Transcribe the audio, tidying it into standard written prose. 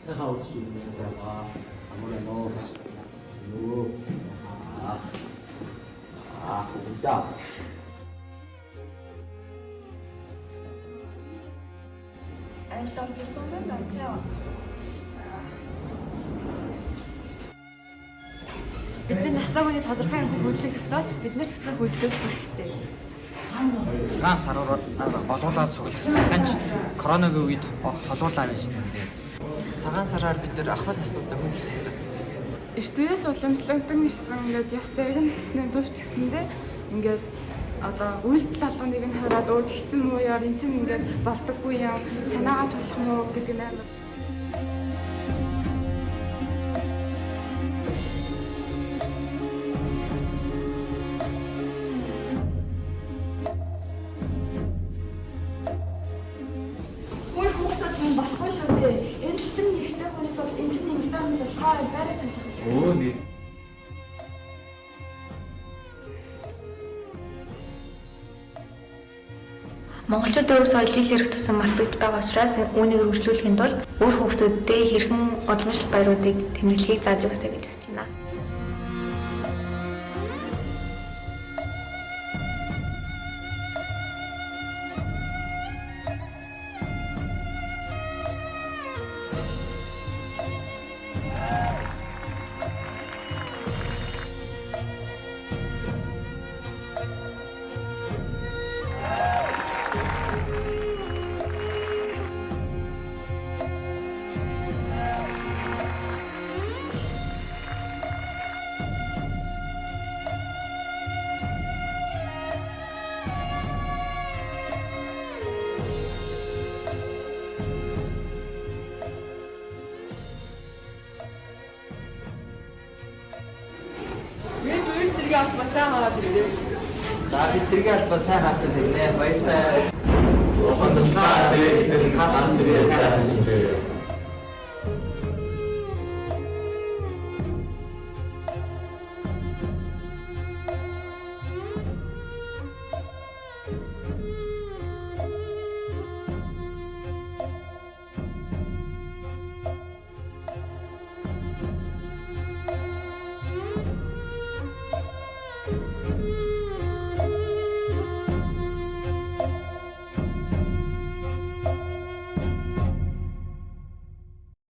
сайхан үдшүүлнэ сайгаа. Амраа нөө саш. Нөө. Удаа. Айлтар jirсэн юм байна. Бидний насаагүй тодорхой юм хөдлөх ёстой ч бид нар ч гэсэн хөдлөх хэрэгтэй. Цагаан сараар олуулаад суглах сайхан ч коронавигийн үед холуулаа байж тээ. Цагаан сараар бид нар ахмад настуудаа хөдлөх ёстой. Ертөнцөөс уламжлагдсан гэсэн ингээд яс цагийн хэцнээ төвч гэсэндээ ингээд одоо үйлдэл алганыг нь хараад өө тэгсэн муу яар эн чинь ингээд болдоггүй юм санаагаа тулах муу гэдэг нь амар. Үгүй хүүхдүүд юм болохгүй шүү дээ. Энэ л чинь ихтэй хүнээс бол энэ чинь нэмэлт амс болохгүй байраа салах. Өө нэ. Монголчууд өөр соёл жил ирэх тусам мартагдж байгаа учраас үүнийг хөгжлүүлэхийн тулд өөр хүүхдүүдтэй хэрхэн уламжлалт баяруудыг тэмдэглэхийг зааж өгсэй гэж хүсэж байна. Цэргийн албаа сайн хараад ирээ. За би цэргийн албаа сайн хаачих гэнэ. Баярлалаа. Хонцлаа дээр хаас ирээ сайн.